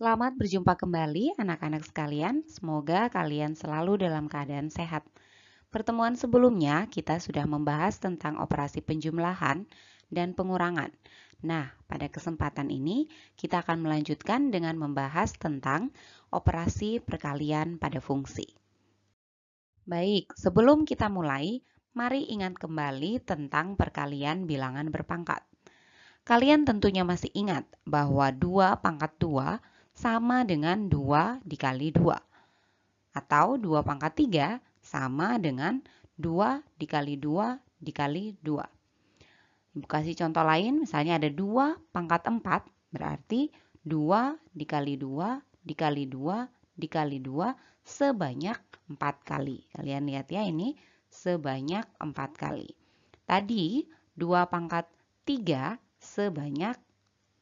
Selamat berjumpa kembali anak-anak sekalian. Semoga kalian selalu dalam keadaan sehat. Pertemuan sebelumnya kita sudah membahas tentang operasi penjumlahan dan pengurangan. Nah, pada kesempatan ini kita akan melanjutkan dengan membahas tentang operasi perkalian pada fungsi. Baik, sebelum kita mulai, mari ingat kembali tentang perkalian bilangan berpangkat. Kalian tentunya masih ingat bahwa 2 pangkat 2 sama dengan 2 dikali 2. Atau 2 pangkat 3 sama dengan 2 dikali 2 dikali 2. Ibu kasih contoh lain, misalnya ada 2 pangkat 4, berarti 2 dikali 2 dikali 2 dikali 2 sebanyak 4 kali. Kalian lihat ya, ini sebanyak 4 kali. Tadi 2 pangkat 3 sebanyak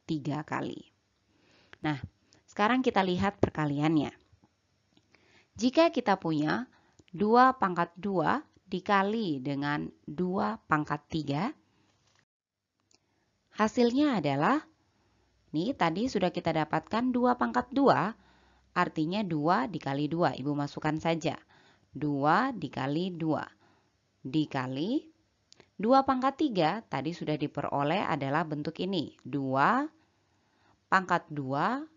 3 kali. Nah, sekarang kita lihat perkaliannya. Jika kita punya 2 pangkat 2 dikali dengan 2 pangkat 3, hasilnya adalah, nih tadi sudah kita dapatkan 2 pangkat 2, artinya 2 dikali 2. Ibu masukkan saja. 2 dikali 2 dikali 2 pangkat 3 tadi sudah diperoleh adalah bentuk ini. 2 pangkat 2,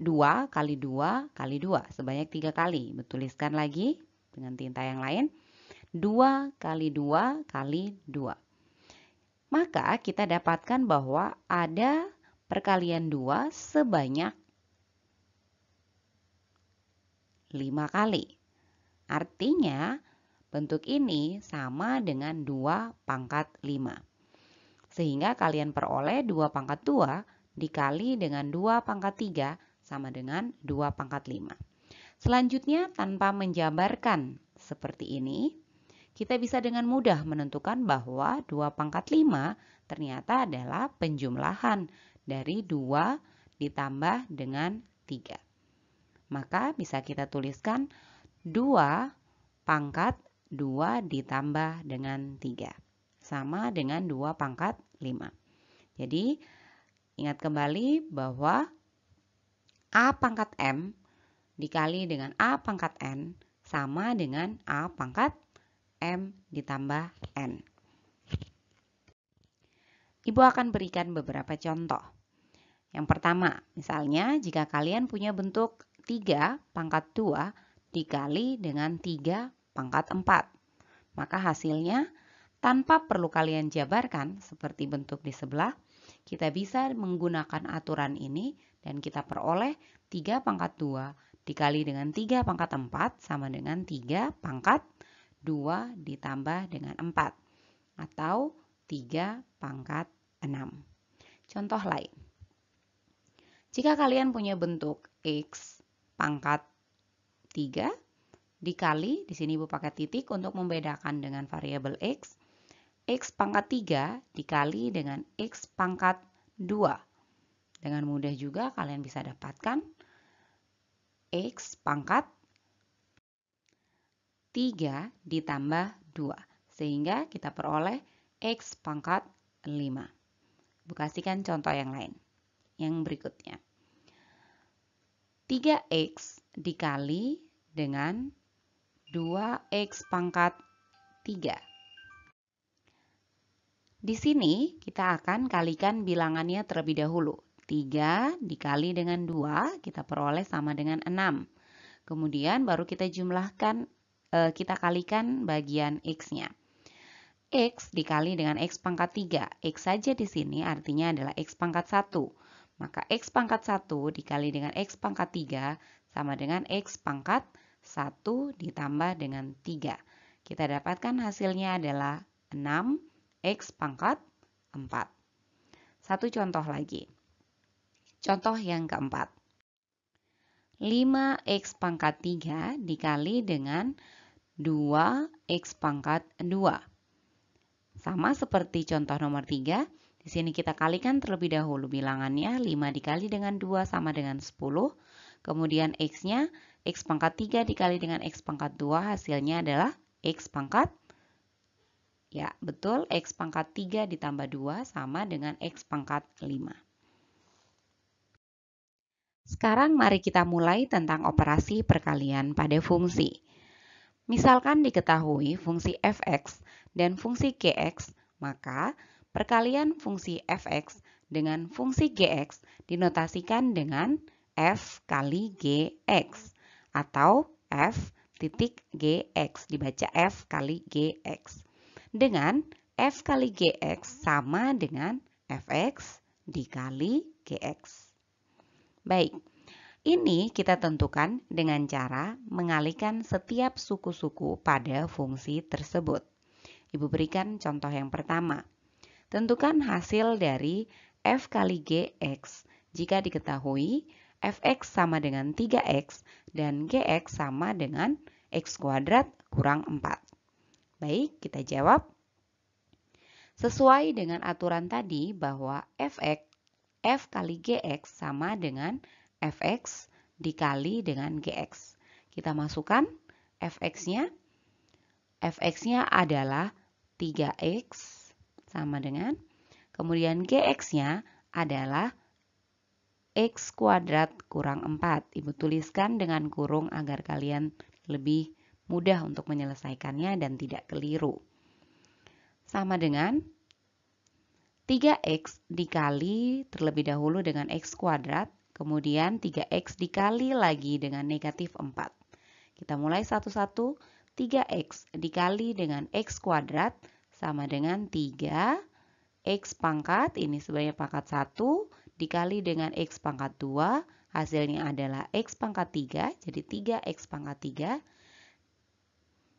2 kali 2 kali 2, sebanyak 3 kali. Ibu tuliskan lagi dengan tinta yang lain. 2 kali 2 kali 2. Maka kita dapatkan bahwa ada perkalian 2 sebanyak 5 kali. Artinya bentuk ini sama dengan 2 pangkat 5. Sehingga kalian peroleh 2 pangkat 2 dikali dengan 2 pangkat 3 sama dengan 2 pangkat 5. Selanjutnya, tanpa menjabarkan seperti ini, kita bisa dengan mudah menentukan bahwa 2 pangkat 5 ternyata adalah penjumlahan dari 2 ditambah dengan 3. Maka bisa kita tuliskan 2 pangkat 2 ditambah dengan 3. Sama dengan 2 pangkat 5. Jadi, ingat kembali bahwa A pangkat M dikali dengan A pangkat N sama dengan A pangkat M ditambah N. Ibu akan berikan beberapa contoh. Yang pertama, misalnya jika kalian punya bentuk 3 pangkat 2 dikali dengan 3 pangkat 4. Maka hasilnya tanpa perlu kalian jabarkan seperti bentuk di sebelah, kita bisa menggunakan aturan ini dan kita peroleh 3 pangkat 2 dikali dengan 3 pangkat 4 sama dengan 3 pangkat 2 ditambah dengan 4 atau 3 pangkat 6. Contoh lain. Jika kalian punya bentuk X pangkat 3 dikali, di sini Ibu pakai titik untuk membedakan dengan variabel X. X pangkat 3 dikali dengan X pangkat 2. Dengan mudah juga kalian bisa dapatkan X pangkat 3 ditambah 2. Sehingga kita peroleh X pangkat 5. Ibu kasihkan contoh yang lain. Yang berikutnya. 3X dikali dengan 2X pangkat 3. Di sini kita akan kalikan bilangannya terlebih dahulu. 3 dikali dengan 2 kita peroleh sama dengan 6. Kemudian baru kita jumlahkan, kita kalikan bagian X-nya. X dikali dengan X pangkat 3. X saja di sini artinya adalah X pangkat 1. Maka X pangkat 1 dikali dengan X pangkat 3 sama dengan X pangkat 1 ditambah dengan 3. Kita dapatkan hasilnya adalah 6X pangkat 4. Satu contoh lagi. Contoh yang keempat. 5X pangkat 3 dikali dengan 2X pangkat 2. Sama seperti contoh nomor 3, di sini kita kalikan terlebih dahulu bilangannya. 5 dikali dengan 2 sama dengan 10. Kemudian X-nya, X pangkat 3 dikali dengan X pangkat 2, hasilnya adalah X pangkat, ya betul, X pangkat 3 ditambah 2 sama dengan X pangkat 5. Sekarang mari kita mulai tentang operasi perkalian pada fungsi. Misalkan diketahui fungsi f(x) dan fungsi gx, maka perkalian fungsi f(x) dengan fungsi gx dinotasikan dengan f kali gx atau f titik gx, dibaca f kali gx. Dengan f kali gx sama dengan fx dikali gx. Baik, ini kita tentukan dengan cara mengalihkan setiap suku-suku pada fungsi tersebut. Ibu berikan contoh yang pertama. Tentukan hasil dari f kali gx jika diketahui fx sama dengan 3x dan gx sama dengan x kuadrat kurang 4. Baik, kita jawab. Sesuai dengan aturan tadi bahwa f kali gx sama dengan fx dikali dengan gx. Kita masukkan fx-nya. Fx-nya adalah 3x sama dengan, kemudian gx-nya adalah x kuadrat kurang 4. Ibu tuliskan dengan kurung agar kalian lebih mudah untuk menyelesaikannya dan tidak keliru. Sama dengan 3x dikali terlebih dahulu dengan x kuadrat, kemudian 3x dikali lagi dengan negatif 4. Kita mulai satu-satu. 3x dikali dengan x kuadrat sama dengan 3x pangkat, ini sebenarnya pangkat 1, dikali dengan x pangkat 2, hasilnya adalah x pangkat 3, jadi 3x pangkat 3,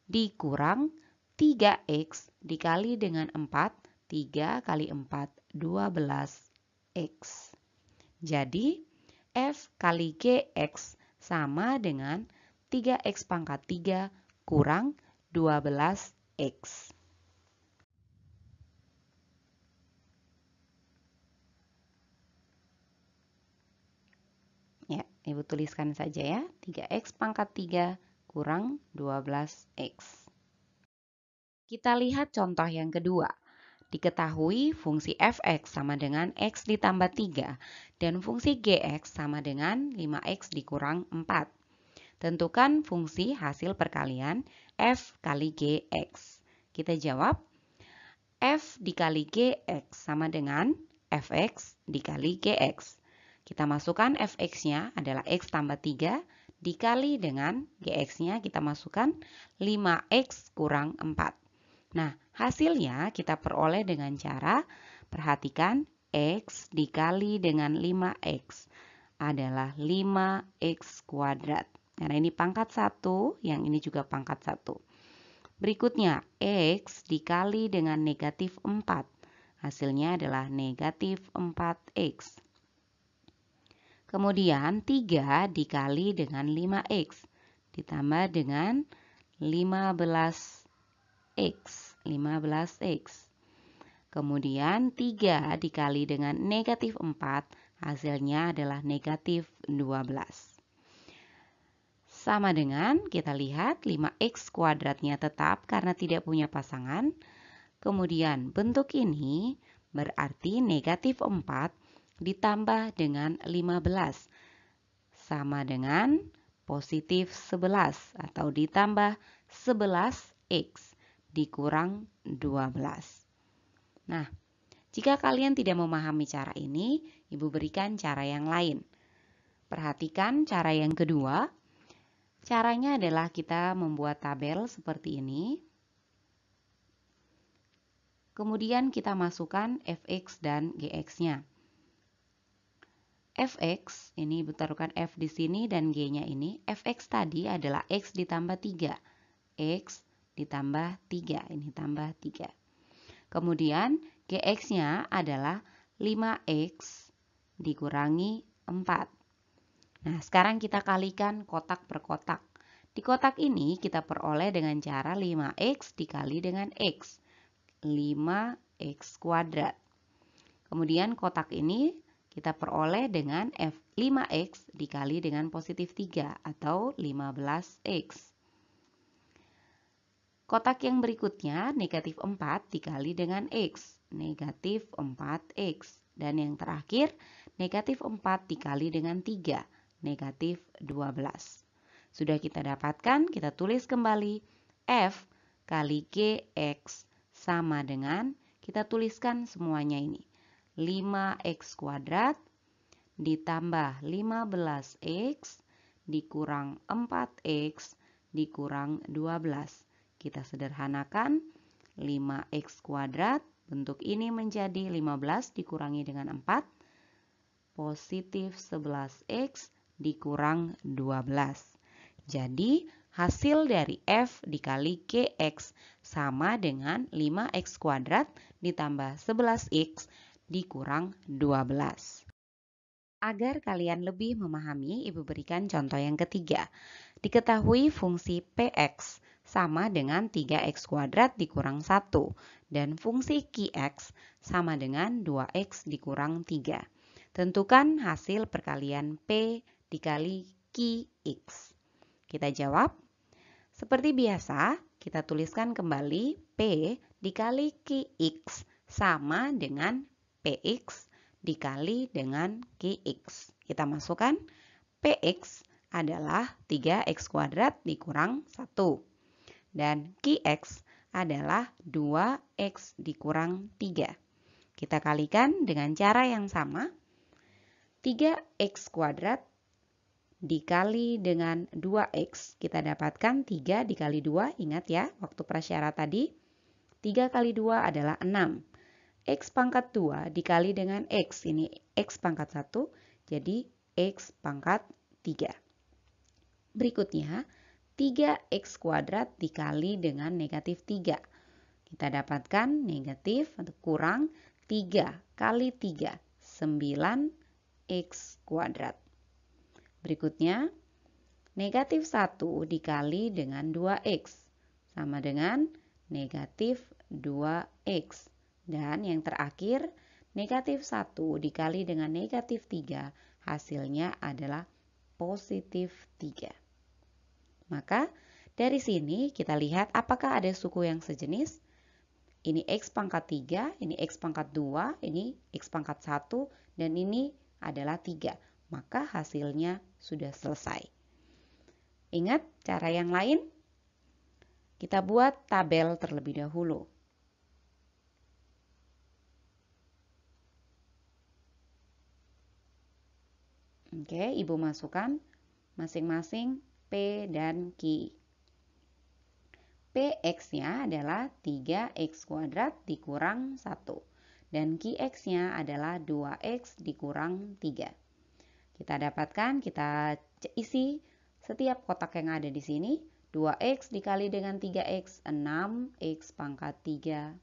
dikurang 3x dikali dengan 4, 3 kali 4, 12x. Jadi, f kali gx sama dengan 3x pangkat 3 kurang 12x. Ya, Ibu tuliskan saja ya, 3x pangkat 3 kurang 12x. Kita lihat contoh yang kedua. Diketahui fungsi fx sama dengan x ditambah 3 dan fungsi gx sama dengan 5x dikurang 4. Tentukan fungsi hasil perkalian f kali gx. Kita jawab, f dikali gx sama dengan fx dikali gx. Kita masukkan fx-nya adalah x tambah 3 dikali dengan gx-nya kita masukkan 5x kurang 4. Nah, hasilnya kita peroleh dengan cara, perhatikan, x dikali dengan 5x adalah 5x kuadrat. Karena ini pangkat 1, yang ini juga pangkat 1. Berikutnya, x dikali dengan negatif 4. Hasilnya adalah negatif 4x. Kemudian, 3 dikali dengan 5x ditambah dengan 15x. 15x. Kemudian 3 dikali dengan negatif 4, hasilnya adalah negatif 12. Sama dengan, kita lihat 5x kuadratnya tetap karena tidak punya pasangan. Kemudian bentuk ini berarti negatif 4 ditambah dengan 15. Sama dengan positif 11 atau ditambah 11x dikurang 12. Nah, jika kalian tidak memahami cara ini, Ibu berikan cara yang lain. Perhatikan cara yang kedua. Caranya adalah kita membuat tabel seperti ini. Kemudian kita masukkan fx dan gx-nya. Fx, ini Ibu taruhkan f di sini dan g-nya ini. Fx tadi adalah x ditambah 3. X ditambah 3, ini tambah 3. Kemudian gx-nya adalah 5x dikurangi 4. Nah, sekarang kita kalikan kotak per kotak. Di kotak ini kita peroleh dengan cara 5x dikali dengan x. 5x kuadrat. Kemudian kotak ini kita peroleh dengan 5x dikali dengan positif 3 atau 15x. Kotak yang berikutnya negatif 4 dikali dengan x, negatif 4x. Dan yang terakhir negatif 4 dikali dengan 3, negatif 12. Sudah kita dapatkan, kita tulis kembali F kali GX sama dengan, kita tuliskan semuanya ini, 5X kuadrat ditambah 15X dikurang 4X dikurang 12. Kita sederhanakan, 5X kuadrat, bentuk ini menjadi 15 dikurangi dengan 4, positif 11X dikurang 12. Jadi, hasil dari F dikali GX sama dengan 5X kuadrat ditambah 11X dikurang 12. Agar kalian lebih memahami, Ibu berikan contoh yang ketiga. Diketahui fungsi PX sama dengan 3X kuadrat dikurang 1 dan fungsi QX sama dengan 2X dikurang 3. Tentukan hasil perkalian P dikali QX. Kita jawab. Seperti biasa, kita tuliskan kembali P dikali QX sama dengan PX dikali dengan QX. Kita masukkan PX adalah 3X kuadrat dikurang 1. Dan QX adalah 2X dikurang 3. Kita kalikan dengan cara yang sama. 3X kuadrat dikali dengan 2X. Kita dapatkan 3 dikali 2, ingat ya waktu prasyarat tadi. 3 kali 2 adalah 6. X pangkat 2 dikali dengan X, ini X pangkat 1, jadi X pangkat 3. Berikutnya, 3X kuadrat dikali dengan negatif 3. Kita dapatkan negatif atau kurang 3 kali 3, 9X kuadrat. Berikutnya, negatif 1 dikali dengan 2X sama dengan negatif 2X. Dan yang terakhir, negatif 1 dikali dengan negatif 3, hasilnya adalah positif 3. Maka, dari sini kita lihat apakah ada suku yang sejenis. Ini X pangkat 3, ini X pangkat 2, ini X pangkat 1, dan ini adalah 3. Maka hasilnya sudah selesai. Ingat cara yang lain? Kita buat tabel terlebih dahulu. Oke, Ibu masukkan masing-masing P dan Q. PX-nya adalah 3X kuadrat dikurang 1. Dan QX-nya adalah 2X dikurang 3. Kita dapatkan, kita isi setiap kotak yang ada di sini. 2X dikali dengan 3X, 6X pangkat 3.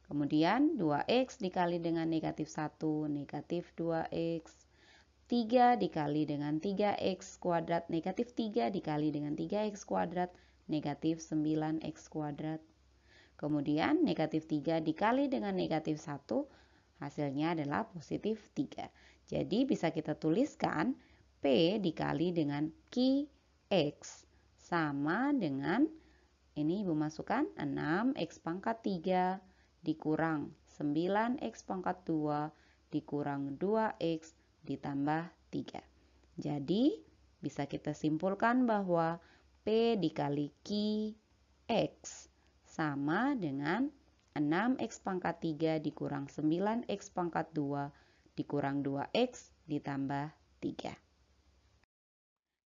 Kemudian 2X dikali dengan negatif 1, negatif 2X. 3 dikali dengan 3X kuadrat, negatif 3 dikali dengan 3X kuadrat, negatif 9X kuadrat. Kemudian negatif 3 dikali dengan negatif 1, hasilnya adalah positif 3. Jadi bisa kita tuliskan P dikali dengan QX sama dengan, ini Ibu masukkan 6X pangkat 3 dikurang 9X pangkat 2 dikurang 2X ditambah 3. Jadi bisa kita simpulkan bahwa P dikali QX sama dengan 6X pangkat 3 dikurang 9X pangkat 2 dikurang 2X ditambah 3.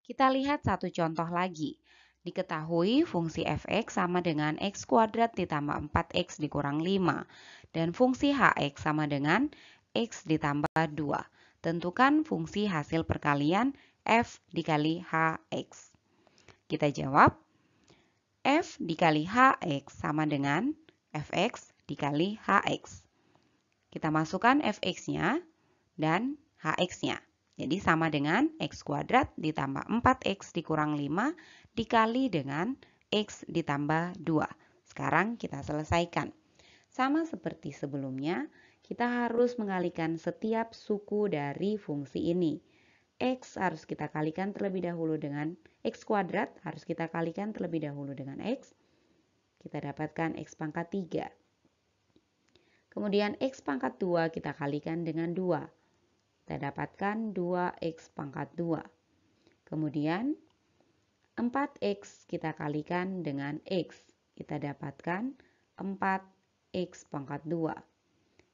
Kita lihat satu contoh lagi. Diketahui fungsi fx sama dengan x kuadrat ditambah 4x dikurang 5. Dan fungsi hx sama dengan x ditambah 2. Tentukan fungsi hasil perkalian f dikali hx. Kita jawab, f dikali hx sama dengan fx dikali hx. Kita masukkan fx-nya dan hx-nya. Jadi sama dengan x kuadrat ditambah 4x dikurang 5 dikali dengan x ditambah 2. Sekarang kita selesaikan. Sama seperti sebelumnya, kita harus mengalihkan setiap suku dari fungsi ini. X harus kita kalikan terlebih dahulu dengan x kuadrat, harus kita kalikan terlebih dahulu dengan x. Kita dapatkan x pangkat 3. Kemudian x pangkat 2 kita kalikan dengan 2. kita dapatkan 2x pangkat 2. Kemudian 4x kita kalikan dengan x, kita dapatkan 4x pangkat 2.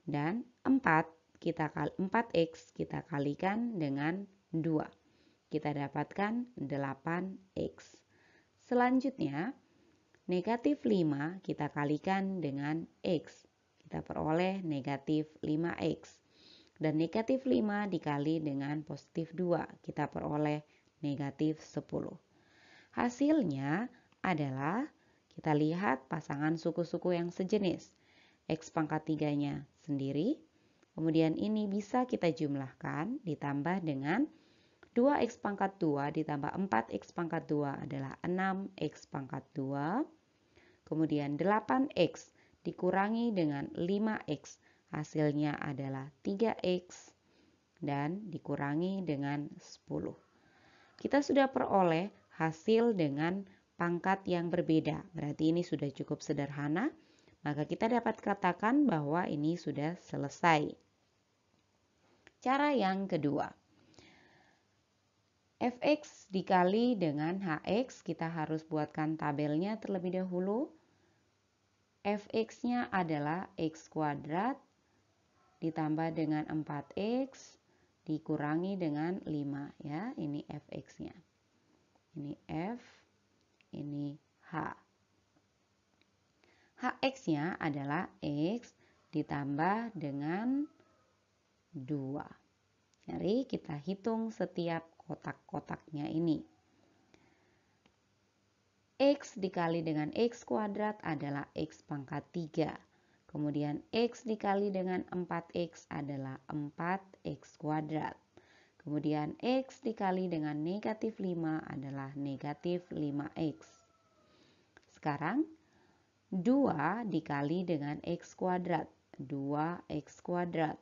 Dan 4x kita kalikan dengan 2, kita dapatkan 8x. Selanjutnya, negatif 5 kita kalikan dengan x, kita peroleh negatif 5x. Dan negatif 5 dikali dengan positif 2, kita peroleh negatif 10. Hasilnya adalah, kita lihat pasangan suku-suku yang sejenis. X pangkat 3-nya sendiri, kemudian ini bisa kita jumlahkan ditambah dengan 2x pangkat 2 ditambah 4x pangkat 2 adalah 6x pangkat 2. Kemudian 8x dikurangi dengan 5x, hasilnya adalah 3x dan dikurangi dengan 10. Kita sudah peroleh hasil dengan pangkat yang berbeda. Berarti ini sudah cukup sederhana, maka kita dapat katakan bahwa ini sudah selesai. Cara yang kedua. Fx dikali dengan Hx, kita harus buatkan tabelnya terlebih dahulu. Fx-nya adalah x kuadrat ditambah dengan 4x dikurangi dengan 5 ya. Ini Fx-nya. Ini F, ini H. Hx-nya adalah x ditambah dengan 2. Mari kita hitung setiap kotak-kotaknya ini. X dikali dengan x kuadrat adalah x pangkat 3. Kemudian x dikali dengan 4x adalah 4x kuadrat. Kemudian x dikali dengan negatif 5 adalah negatif 5x. Sekarang 2 dikali dengan x kuadrat, 2x kuadrat.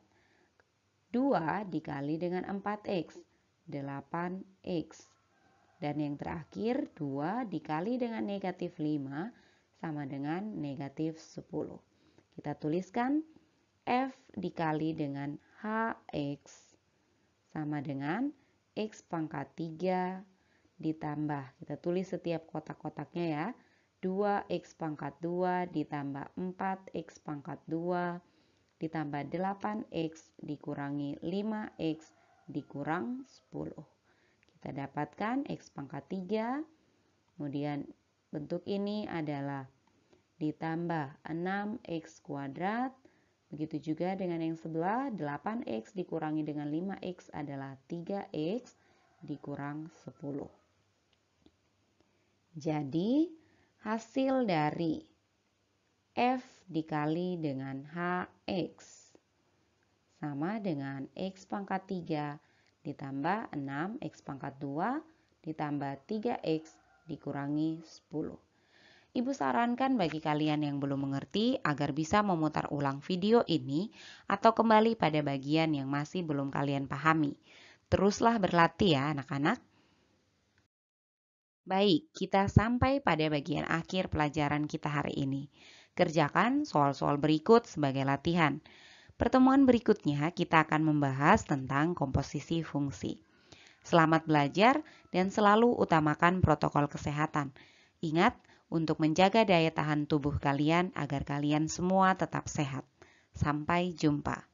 2 dikali dengan 4x, 8x. Dan yang terakhir 2 dikali dengan negatif 5 sama dengan negatif 10. Kita tuliskan F dikali dengan Hx sama dengan x pangkat 3 ditambah, kita tulis setiap kotak-kotaknya ya, 2x pangkat 2 ditambah 4x pangkat 2 ditambah 8x dikurangi 5x dikurang 10. Kita dapatkan x pangkat 3, kemudian bentuk ini adalah ditambah 6x kuadrat, begitu juga dengan yang sebelah, 8x dikurangi dengan 5x adalah 3x dikurang 10. Jadi hasil dari F dikali dengan Hx sama dengan x pangkat 3 ditambah 6x pangkat 2 ditambah 3x dikurangi 10. Ibu sarankan bagi kalian yang belum mengerti agar bisa memutar ulang video ini atau kembali pada bagian yang masih belum kalian pahami. Teruslah berlatih ya anak-anak. Baik, kita sampai pada bagian akhir pelajaran kita hari ini. Kerjakan soal-soal berikut sebagai latihan. Pertemuan berikutnya kita akan membahas tentang komposisi fungsi. Selamat belajar dan selalu utamakan protokol kesehatan. Ingat untuk menjaga daya tahan tubuh kalian agar kalian semua tetap sehat. Sampai jumpa.